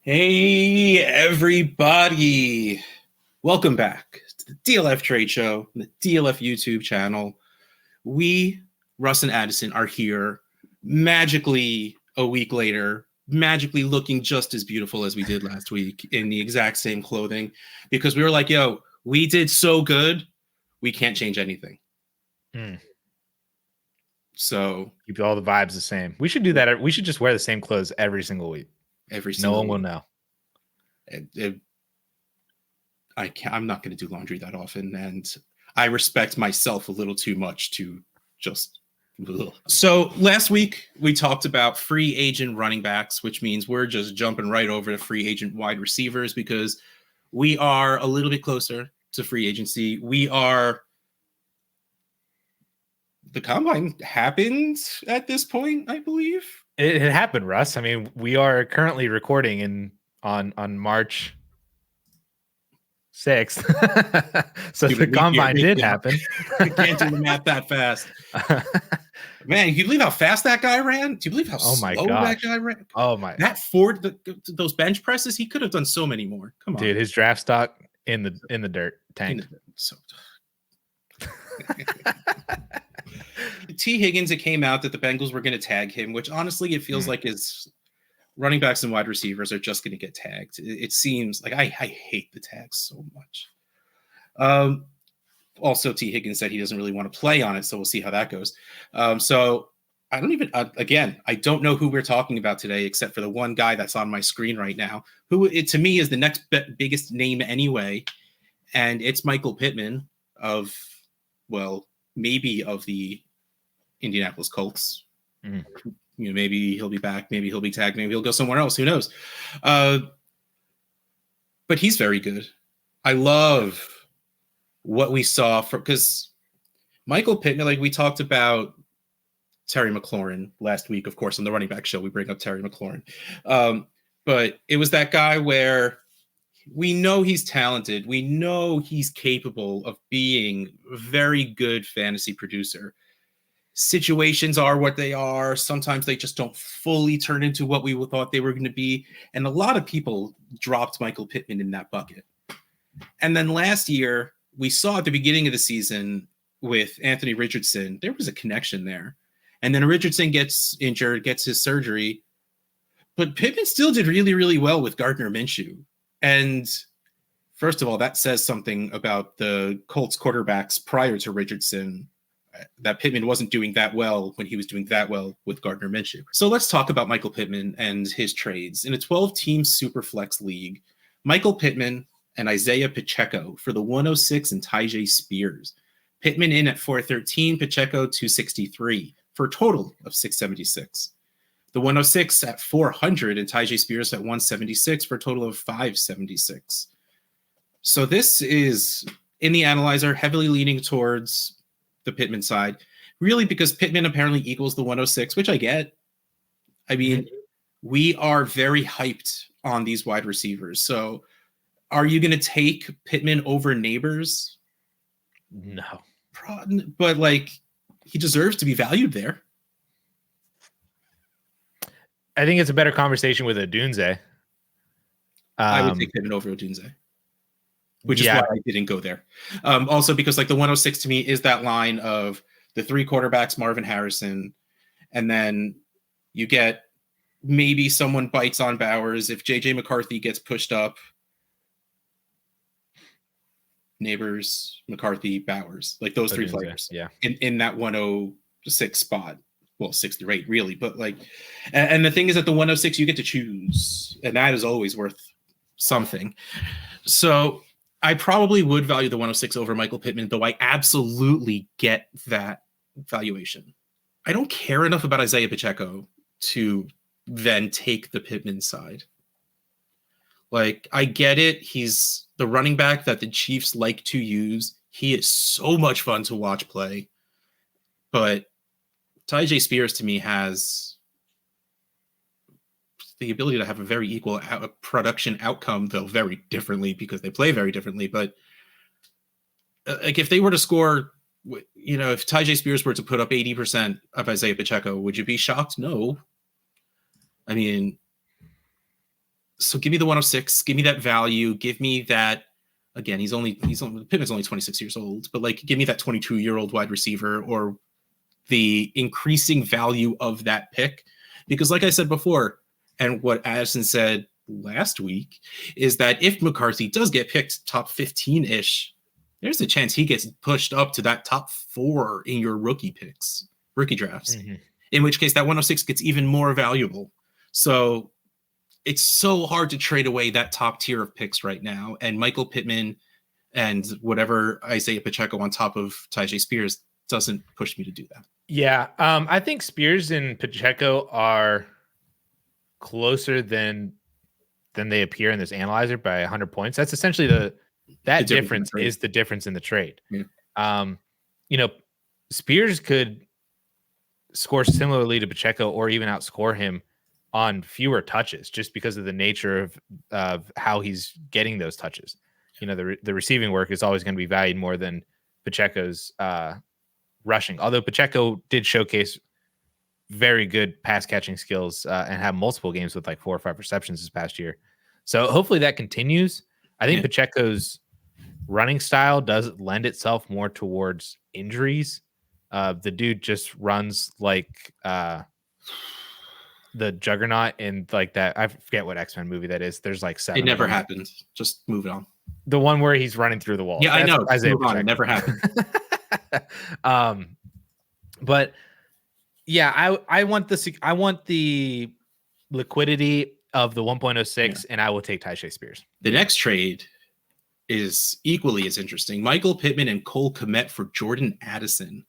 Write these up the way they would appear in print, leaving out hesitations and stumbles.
Hey, everybody. Welcome back to the DLF Trade Show, the DLF YouTube channel. We, Russ and Addison, are here magically a week later, magically looking just as beautiful as we did last week in the exact same clothing because we were like, yo, we did so good, we can't change anything. So keep all the vibes the same. We should do that. We should just wear the same clothes every single week. No one will know. I'm not going to do laundry that often, and I respect myself a little too much to just. Ugh. So last week we talked about free agent running backs, which means we're just jumping right over to free agent wide receivers because we are a little bit closer to free agency. The combine happened at this point, I believe. It happened, Russ. I mean, we are currently recording on March 6th. So the combine did happen. You can't do the math that fast. Man, can you believe how fast that guy ran? Do you believe how slow that guy ran? Oh my! That Ford, those bench presses, he could have done so many more. Come on, dude. His draft stock in the dirt tank. So T. Higgins, it came out that the Bengals were going to tag him, which honestly, it feels like his running backs and wide receivers are just going to get tagged. It seems like I hate the tags so much. Also, T. Higgins said he doesn't really want to play on it, so we'll see how that goes. So I don't even, I don't know who we're talking about today, except for the one guy that's on my screen right now, who to me is the next biggest name anyway, and it's Michael Pittman of, well, maybe of the Indianapolis Colts. You know, maybe he'll be back, maybe he'll be tagged, maybe he'll go somewhere else, who knows? But he's very good. I love what we saw because Michael Pittman, like we talked about Terry McLaurin last week, of course, on the running back show, we bring up Terry McLaurin. But it was that guy where we know he's talented. We know he's capable of being a very good fantasy producer. Situations are what they are. Sometimes they just don't fully turn into what we thought they were going to be. And a lot of people dropped Michael Pittman in that bucket. And then last year, we saw at the beginning of the season with Anthony Richardson, there was a connection there. And then Richardson gets injured, gets his surgery. But Pittman still did really, really well with Gardner Minshew. And first of all, that says something about the Colts quarterbacks prior to Richardson, that Pittman wasn't doing that well when he was doing that well with Gardner Minshew. So let's talk about Michael Pittman and his trades. In a 12-team superflex league, Michael Pittman and Isaiah Pacheco for the 106 and Tyjae Spears. Pittman in at 413, Pacheco 263 for a total of 676. The 106 at 400 and Tyjae Spears at 176 for a total of 576. So this is, in the analyzer, heavily leaning towards the Pittman side, really because Pittman apparently equals the 106, which I get. I mean, we are very hyped on these wide receivers. So are you going to take Pittman over Neighbors? No. But, like, he deserves to be valued there. I think it's a better conversation with Odunze. I would take Pittman over Odunze, which is why I didn't go there. Also, because, like, the 106 to me is that line of the three quarterbacks, Marvin Harrison, and then you get maybe someone bites on Bowers. If J.J. McCarthy gets pushed up, Neighbors, McCarthy, Bowers, like those three players in that 106 spot. Well, 6 through 8, really. But, like, and the thing is, at the 106, you get to choose, and that is always worth something. So I probably would value the 106 over Michael Pittman, though I absolutely get that valuation. I don't care enough about Isaiah Pacheco to then take the Pittman side. Like, I get it. He's the running back that the Chiefs like to use. He is so much fun to watch play. But Tyjae Spears, to me, has the ability to have a very equal production outcome, though very differently because they play very differently. But like, if they were to score, you know, if Tyjae Spears were to put up 80% of Isaiah Pacheco, would you be shocked? No. I mean, So give me the 106. Give me that value. Give me that. Again, Pittman's only 26 years old, but like, give me that 22-year-old wide receiver, or the increasing value of that pick. Because like I said before, and what Addison said last week, is that if McCarthy does get picked top 15-ish, there's a chance he gets pushed up to that top 4 in your rookie drafts. Mm-hmm. In which case that 106 gets even more valuable. So it's so hard to trade away that top tier of picks right now. And Michael Pittman and whatever Isaiah Pacheco on top of Tyjae Spears doesn't push me to do that. Yeah. I think Spears and Pacheco are closer than they appear in this analyzer by 100 points. That's essentially the difference is the difference in the trade. Yeah. Spears could score similarly to Pacheco or even outscore him on fewer touches just because of the nature of how he's getting those touches. The receiving work is always going to be valued more than Pacheco's rushing. Although Pacheco did showcase very good pass catching skills and have multiple games with like 4 or 5 receptions this past year. So hopefully that continues. I think Pacheco's running style does lend itself more towards injuries. The dude just runs like the Juggernaut in like that. I forget what X-Men movie that is. There's like 7. It never happened. Just move it on. The one where he's running through the wall. Yeah, I know. Move on. It never happened. But yeah, I want the liquidity of the 1.06, and I will take Tyjae Spears. The next trade is equally as interesting. Michael Pittman and Cole Kmet for Jordan Addison.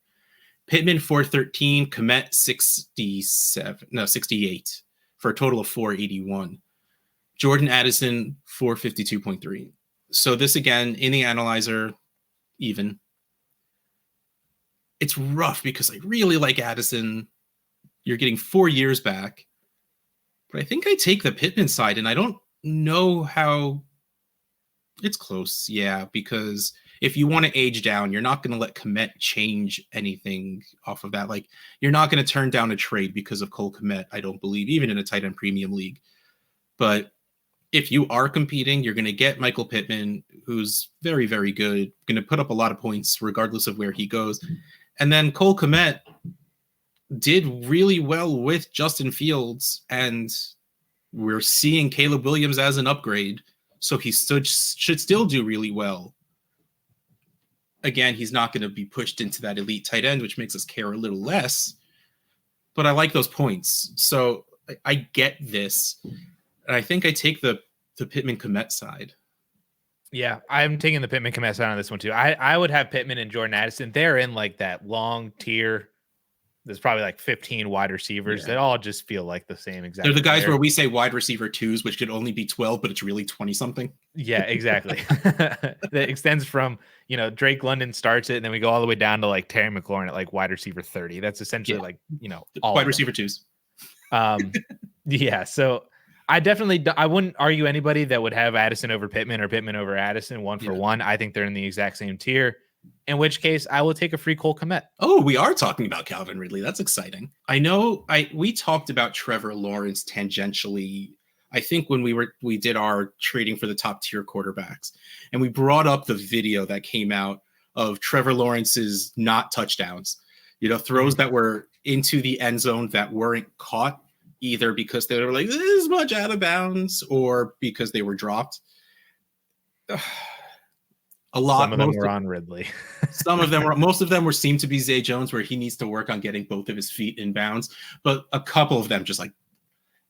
Pittman 413, Kmet 68 for a total of 481. Jordan Addison 452.3. So this again in the analyzer, even. It's rough because I really like Addison. You're getting 4 years back. But I think I take the Pittman side, and I don't know how it's close. Yeah, because if you want to age down, you're not going to let Kmet change anything off of that. Like, you're not going to turn down a trade because of Cole Kmet, I don't believe, even in a tight end premium league. But if you are competing, you're going to get Michael Pittman, who's very, very good, going to put up a lot of points regardless of where he goes. And then Cole Kmet did really well with Justin Fields, and we're seeing Caleb Williams as an upgrade, so he should still do really well. Again, he's not going to be pushed into that elite tight end, which makes us care a little less, but I like those points. So I get this, and I think I take the Pittman Kmet side. Yeah, I'm taking the Pittman Kmet side on this one too. I would have Pittman and Jordan Addison. They're in like that long tier. There's probably like 15 wide receivers that all just feel like the same exact. They're the guys where we say wide receiver 2s, which could only be 12, but it's really 20 something. Yeah, exactly. That extends from, Drake London starts it, and then we go all the way down to like Terry McLaurin at like wide receiver 30. That's essentially like, all wide receiver 2s. Yeah. So I wouldn't argue anybody that would have Addison over Pittman or Pittman over Addison 1 for 1. I think they're in the exact same tier. In which case, I will take a free Cole Kmet. Oh, we are talking about Calvin Ridley. That's exciting. I know we talked about Trevor Lawrence tangentially, I think, when we did our trading for the top tier quarterbacks. And we brought up the video that came out of Trevor Lawrence's not touchdowns. Throws that were into the end zone that weren't caught, either because they were like this much out of bounds or because they were dropped. Some of them were on Ridley. Most of them seemed to be Zay Jones, where he needs to work on getting both of his feet in bounds. But a couple of them, just like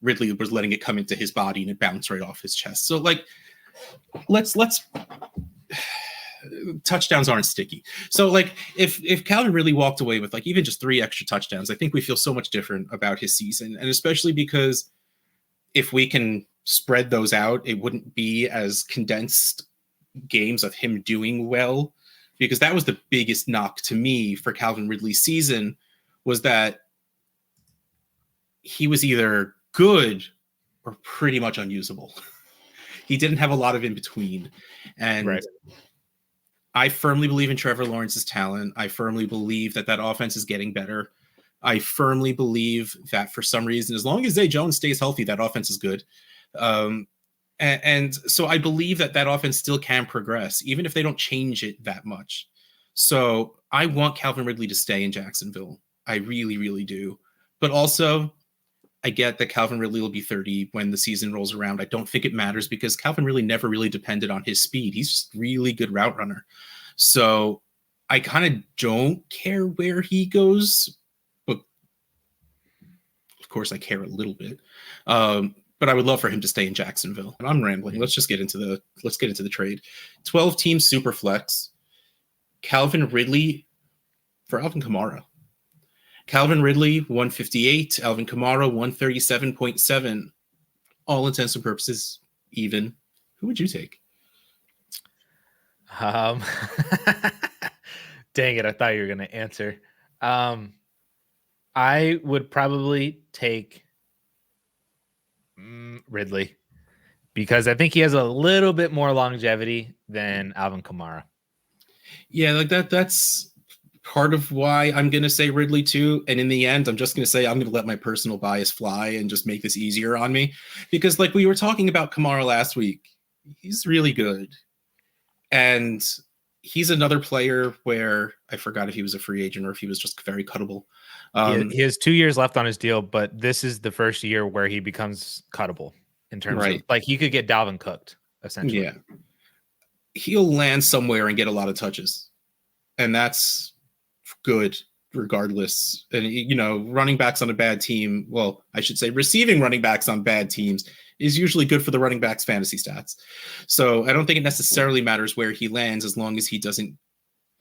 Ridley was letting it come into his body and it bounced right off his chest. So like, let's touchdowns aren't sticky. So like, if Calvin really walked away with like even just 3 extra touchdowns, I think we feel so much different about his season. And especially because if we can spread those out, it wouldn't be as condensed games of him doing well, because that was the biggest knock to me for Calvin Ridley's season, was that he was either good or pretty much unusable. He didn't have a lot of in between. And right. I firmly believe in Trevor Lawrence's talent. I firmly believe that offense is getting better. I firmly believe that for some reason, as long as Zay Jones stays healthy, that offense is good. And so I believe that offense still can progress, even if they don't change it that much. So I want Calvin Ridley to stay in Jacksonville. I really, really do. But also, I get that Calvin Ridley will be 30 when the season rolls around. I don't think it matters because Calvin Ridley never really depended on his speed. He's just really good route runner. So I kind of don't care where he goes, but of course I care a little bit. But I would love for him to stay in Jacksonville. I'm rambling. Let's get into the trade. 12-team superflex. Calvin Ridley for Alvin Kamara. Calvin Ridley 158, Alvin Kamara 137.7. All intents and purposes even. Who would you take? Dang it, I thought you were going to answer. I would probably take Ridley because I think he has a little bit more longevity than Alvin Kamara. Yeah, like that's part of why I'm going to say Ridley too. And in the end, I'm just going to say I'm going to let my personal bias fly and just make this easier on me. Because like we were talking about Kamara last week, he's really good. And he's another player where I forgot if he was a free agent or if he was just very cuttable. He has 2 years left on his deal, but this is the first year where he becomes cuttable in terms of like he could get Dalvin cooked essentially. Yeah. He'll land somewhere and get a lot of touches. And that's good regardless. And, you know, running backs on a bad team, well, I should say receiving running backs on bad teams is usually good for the running back's fantasy stats. So I don't think it necessarily matters where he lands as long as he doesn't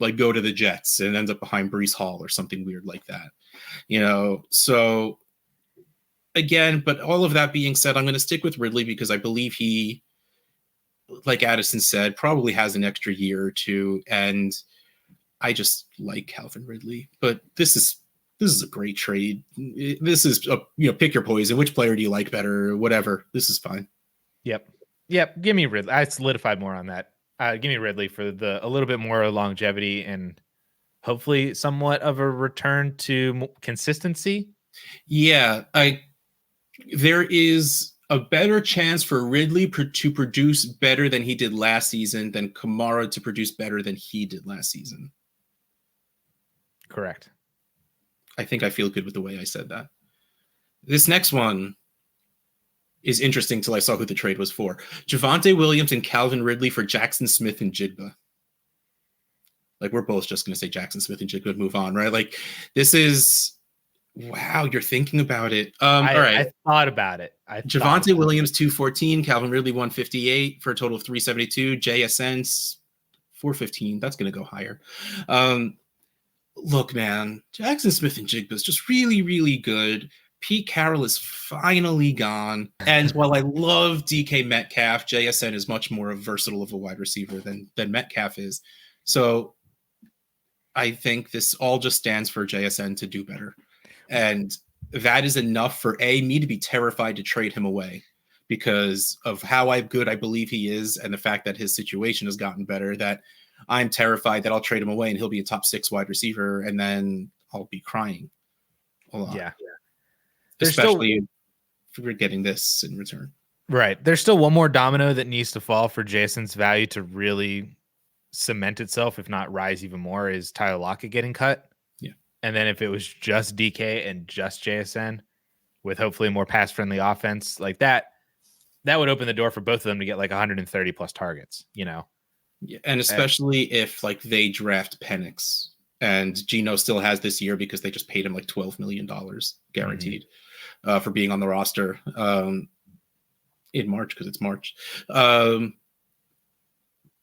like go to the Jets and ends up behind Breece Hall or something weird like that, you know? So again, but all of that being said, I'm going to stick with Ridley because I believe he, like Addison said, probably has an extra year or two. And I just like Calvin Ridley, but this is a great trade. This is pick your poison. Which player do you like better? Whatever. This is fine. Yep. Give me Ridley. I solidified more on that. Give me Ridley for a little bit more longevity and hopefully somewhat of a return to consistency. Yeah, there is a better chance for Ridley to produce better than he did last season than Kamara to produce better than he did last season. Correct. I think I feel good with the way I said that. This next one is interesting till I saw who the trade was for. Javonte Williams and Calvin Ridley for Jackson Smith and Jigba. Like, we're both just going to say Jackson Smith and Jigba, move on, right? Like, this is... Wow, you're thinking about it. All right. I thought about it. Javonte Williams, 214. Calvin Ridley, 158 for a total of 372. JSN, 415. That's going to go higher. Look, man, Jackson Smith and Jigba is just really, really good. Pete Carroll is finally gone. And while I love DK Metcalf, JSN is much more versatile of a wide receiver than Metcalf is. So I think this all just stands for JSN to do better. And that is enough for me to be terrified to trade him away because of how good I believe he is and the fact that his situation has gotten better, that I'm terrified that I'll trade him away and he'll be a top 6 wide receiver and then I'll be crying a lot. Yeah. Especially if we're getting this in return. Right. There's still one more domino that needs to fall for Jason's value to really cement itself, if not rise even more, is Tyler Lockett getting cut. Yeah. And then if it was just DK and just JSN with hopefully a more pass-friendly offense like that would open the door for both of them to get like 130 plus targets, you know? Yeah, and especially if like they draft Penix and Geno still has this year because they just paid him like $12 million guaranteed for being on the roster in March because it's March.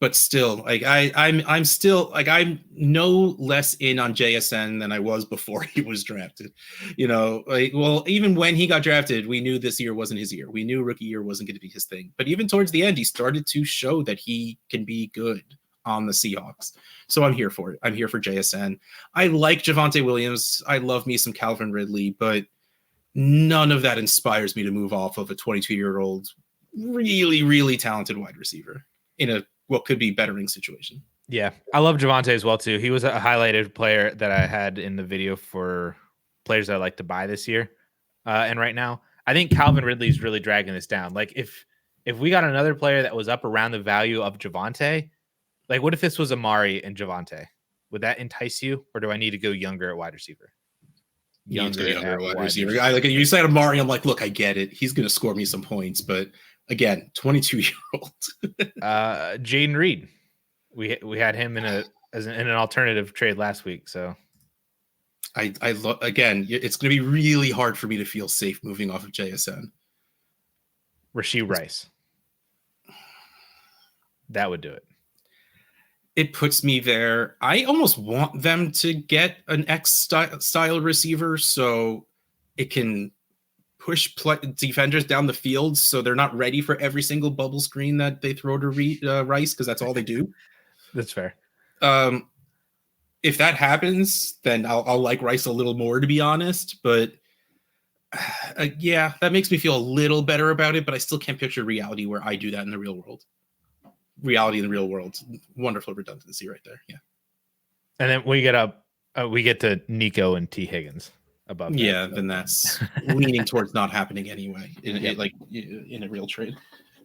But still, like I'm still like I'm no less in on JSN than I was before he was drafted. You know, like even when he got drafted, we knew this year wasn't his year. We knew rookie year wasn't going to be his thing. But even towards the end, he started to show that he can be good on the Seahawks. So I'm here for it. I'm here for JSN. I like Javonte Williams. I love me some Calvin Ridley, but none of that inspires me to move off of a 22-year-old, really, really talented wide receiver in a what could be bettering situation. Yeah. I love Javonte as well too. He was a highlighted player that I had in the video for players that I like to buy this year. And right now I think Calvin Ridley is really dragging this down. Like if if we got another player that was up around the value of Javonte, like what if this was Amari and Javonte? Would that entice you, or do I need to go younger at wide receiver? Younger at wide receiver. You said Amari, I'm like, look, I get it. He's going to score me some points, but again, 22-year-old. Jaden Reed, we had him in an alternative trade last week, so again, it's going to be really hard for me to feel safe moving off of JSN. Rashee Rice, that would do it. It puts me there. I almost want them to get an X style receiver so it can push defenders down the field so they're not ready for every single bubble screen that they throw to Rice, because that's all they do. That's fair. If that happens, then I'll like Rice a little more, to be honest. But yeah, that makes me feel a little better about it, but I still can't picture reality where I do that in the real world. Reality in the real world, wonderful redundancy right there. Yeah. And then we get to Nico and T Higgins above that. Yeah, then that's leaning towards not happening anyway in a real trade.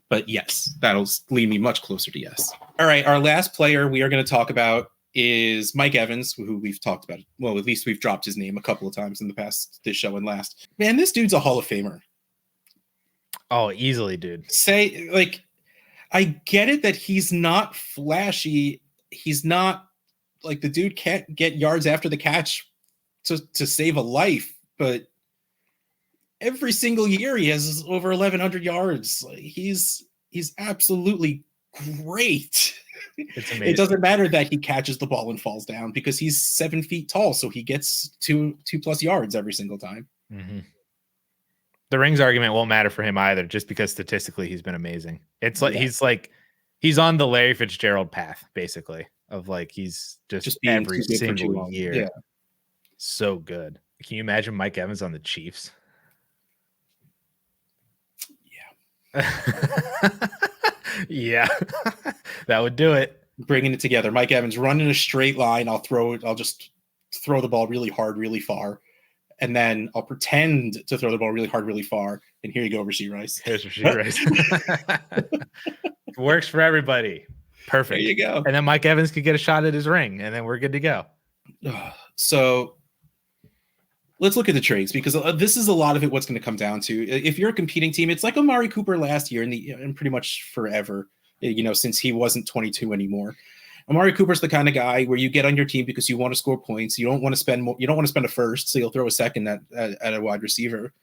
But yes, that'll lead me much closer to yes. All right, our last player we are going to talk about is Mike Evans, who we've talked about. Well, at least we've dropped his name a couple of times in the past, this show and last. Man, this dude's a Hall of Famer. Oh, easily, dude. I get it that he's not flashy. He's not like the dude can't get yards after the catch to save a life, but every single year he has over 1,100 yards. Like, he's absolutely great. It's amazing. It doesn't matter that he catches the ball and falls down because he's 7 feet tall, so he gets two plus yards every single time. Mm-hmm. The rings argument won't matter for him either, just because statistically he's been amazing. It's like he's on the Larry Fitzgerald path, basically, of like he's just every single year. Yeah. So good. Can you imagine Mike Evans on the Chiefs? Yeah. Yeah. That would do it. Bringing it together. Mike Evans running a straight line. I'll just throw the ball really hard, really far. And then I'll pretend to throw the ball really hard, really far. And here you go, Rashee Rice. Here's Rashee Rice. Works for everybody. Perfect. There you go. And then Mike Evans could get a shot at his ring, and then we're good to go. So let's look at the trades, because this is a lot of it what's going to come down to. If you're a competing team, it's like Amari Cooper last year and pretty much forever, since he wasn't 22 anymore. Amari Cooper's the kind of guy where you get on your team because you want to score points. You don't want to spend more. You don't want to spend a first, so you'll throw a second at a wide receiver.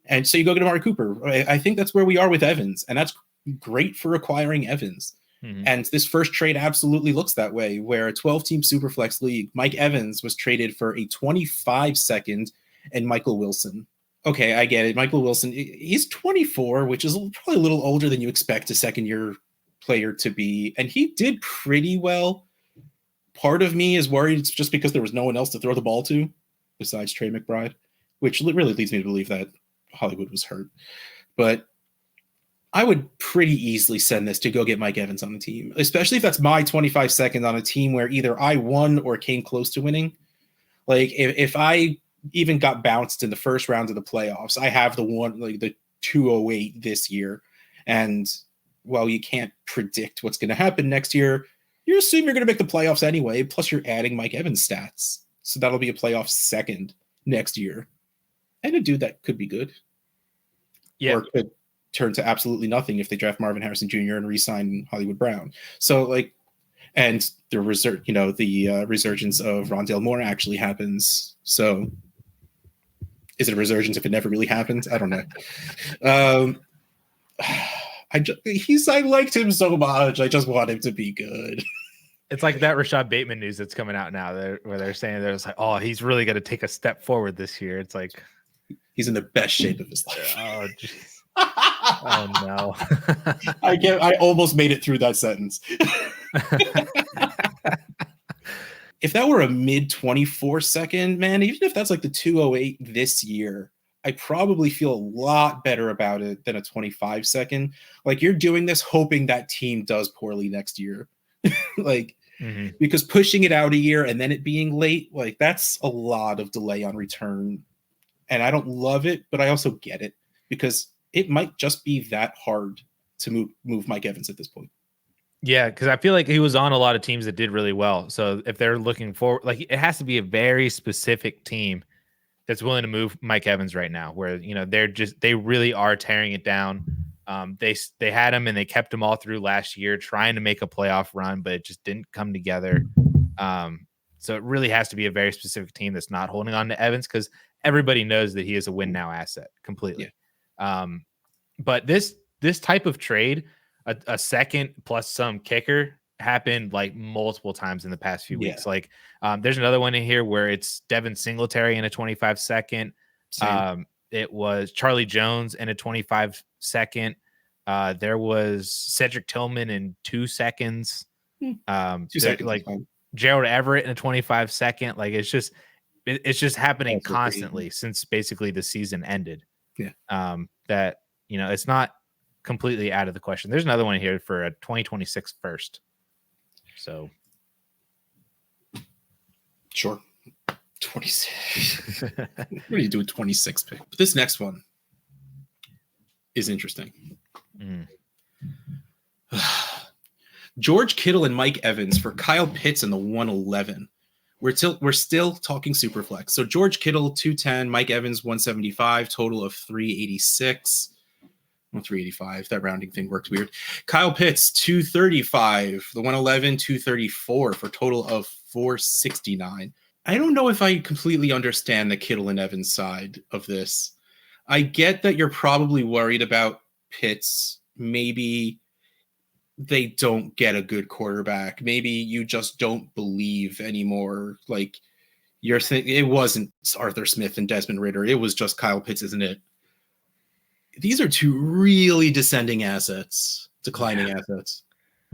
And so you go get Amari Cooper. I think that's where we are with Evans, and that's great for acquiring Evans. Mm-hmm. And this first trade absolutely looks that way, where a 12-team superflex league, Mike Evans was traded for a 25-second and Michael Wilson. Okay, I get it. Michael Wilson, he's 24, which is probably a little older than you expect a second-year player to be, and he did pretty well. Part of me is worried it's just because there was no one else to throw the ball to besides Trey McBride, which really leads me to believe that Hollywood was hurt. But I would pretty easily send this to go get Mike Evans on the team, especially if that's my 25 seconds on a team where either I won or came close to winning. Like if I even got bounced in the first round of the playoffs, I have the 208 this year, and well, you can't predict what's going to happen next year. You assume you're going to make the playoffs anyway. Plus, you're adding Mike Evans stats, so that'll be a playoff second next year, and a dude that could be good, or could turn to absolutely nothing if they draft Marvin Harrison Jr. and re-sign Hollywood Brown. So, and the resurgence of Rondale Moore actually happens. So, is it a resurgence if it never really happened? I don't know. I liked him so much. I just want him to be good. It's like that Rashad Bateman news that's coming out now, where they're saying there's like, oh, he's really going to take a step forward this year. It's like he's in the best shape of his life. Oh, jeez. Oh no. I almost made it through that sentence. If that were a mid 24 second, man, even if that's like the 208 this year, I probably feel a lot better about it than a 25 second. Like, you're doing this hoping that team does poorly next year. Because pushing it out a year and then it being late, like, that's a lot of delay on return. And I don't love it, but I also get it, because it might just be that hard to move Mike Evans at this point. Yeah, because I feel like he was on a lot of teams that did really well. So if they're looking for, like, it has to be a very specific team that's willing to move Mike Evans right now, where, you know, they really are tearing it down. They had him and they kept him all through last year, trying to make a playoff run, but it just didn't come together. So it really has to be a very specific team that's not holding on to Evans, because everybody knows that he is a win now asset completely. Yeah. But this type of trade, a second plus some kicker, happened like multiple times in the past few weeks. Like there's another one in here where it's Devin Singletary in a 25 second. It was Charlie Jones in a 25 second. There was Cedric Tillman in 2 seconds. 2 seconds, like Gerald Everett in a 25 second. Like it's just happening constantly since basically the season ended. Yeah. That, you know, it's not completely out of the question. There's another one here for a 2026 first. So sure. 26. What are you doing 26 pick? But this next one is interesting. George Kittle and Mike Evans for Kyle Pitts in the 111. We're still talking super flex. So George Kittle 210, Mike Evans 175, total of 386. Well, 385. That rounding thing worked weird. Kyle Pitts 235, the 111 234 for total of 469. I don't know if I completely understand the Kittle and Evans side of this. I get that you're probably worried about Pitts. Maybe they don't get a good quarterback. Maybe you just don't believe anymore. Like it wasn't Arthur Smith and Desmond Ridder. It was just Kyle Pitts, isn't it? These are two really declining assets.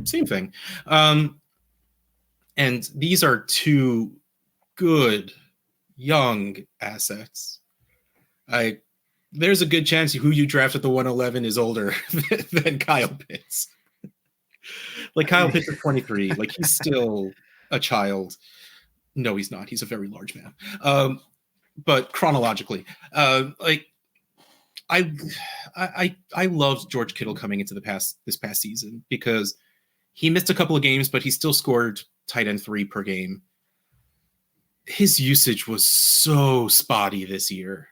Same thing. And these are two good young assets. There's a good chance who you draft at the 111 is older than Kyle Pitts. Like Kyle Pitts is 23. Like he's still a child. No, he's not. He's a very large man. But chronologically, I loved George Kittle coming into this past season because he missed a couple of games, but he still scored tight end 3 per game. His usage was so spotty this year.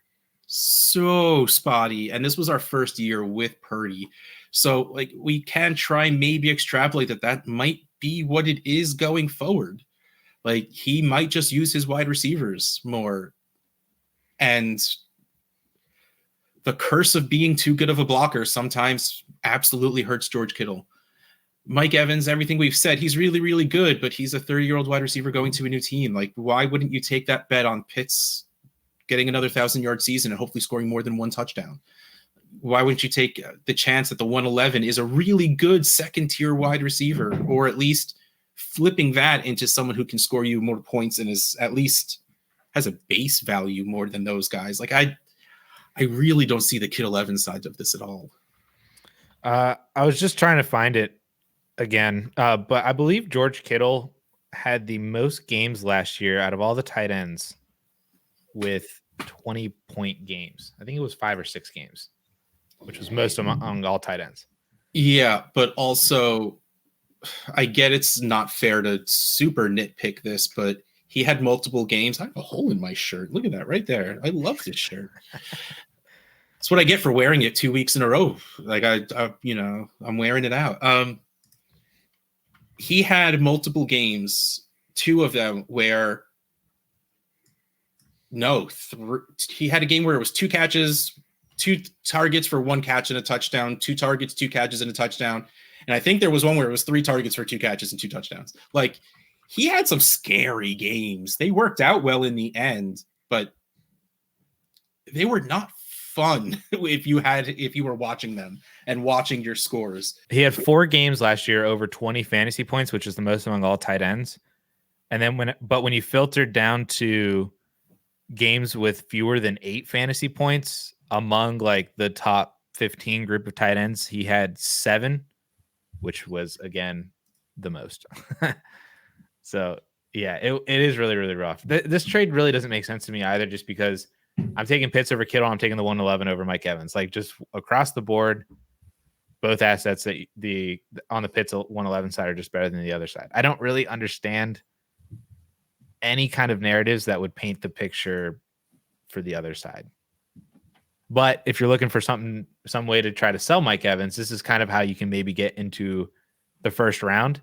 So spotty. And this was our first year with Purdy. So like we can try maybe extrapolate that might be what it is going forward. Like he might just use his wide receivers more. And the curse of being too good of a blocker sometimes absolutely hurts George Kittle. Mike Evans, everything we've said, he's really, really good, but he's a 30-year-old wide receiver going to a new team. Like, why wouldn't you take that bet on Pitts getting another 1,000-yard season and hopefully scoring more than 1 touchdown? Why wouldn't you take the chance that the 111 is a really good second-tier wide receiver, or at least flipping that into someone who can score you more points and is at least has a base value more than those guys? Like, I really don't see the Kittle Evans side of this at all. I was just trying to find it again, but I believe George Kittle had the most games last year out of all the tight ends with 20-point games. I think it was 5 or 6 games, which was most among all tight ends. Yeah, but also I get it's not fair to super nitpick this, but he had multiple games. I have a hole in my shirt. Look at that right there. I love this shirt. That's what I get for wearing it 2 weeks in a row. Like I'm wearing it out. He had multiple games, 2 of them where he had a game where it was 2 catches, 2 targets for 1 catch and a touchdown, 2 targets, 2 catches and a touchdown. And I think there was one where it was 3 targets for 2 catches and 2 touchdowns. Like he had some scary games. They worked out well in the end, but they were not fun if you were watching them and watching your scores. He had 4 games last year over 20 fantasy points, which is the most among all tight ends. And then when you filtered down to games with fewer than 8 fantasy points among like the top 15 group of tight ends, he had 7, which was again the most. So yeah, it is really, really rough. This trade really doesn't make sense to me either, just because I'm taking Pitts over Kittle. I'm taking the 111 over Mike Evans. Like just across the board, both assets that on the Pitts 111 side are just better than the other side. I don't really understand any kind of narratives that would paint the picture for the other side. But if you're looking for some way to try to sell Mike Evans, this is kind of how you can maybe get into the first round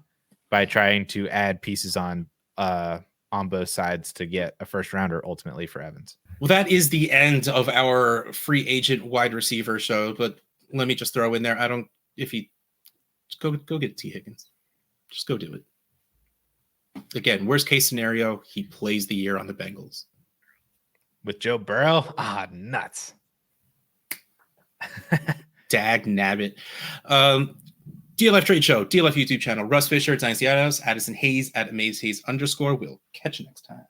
by trying to add pieces on both sides to get a first rounder ultimately for Evans. Well, that is the end of our free agent wide receiver show. But let me just throw in there, go get T. Higgins. Just go do it. Again, worst case scenario, he plays the year on the Bengals. With Joe Burrow? Nuts. Dag nabbit. DLF Trade Show, DLF YouTube channel, Russ Fisher, Dynasty Addison Hayes at AmazeHayes_. We'll catch you next time.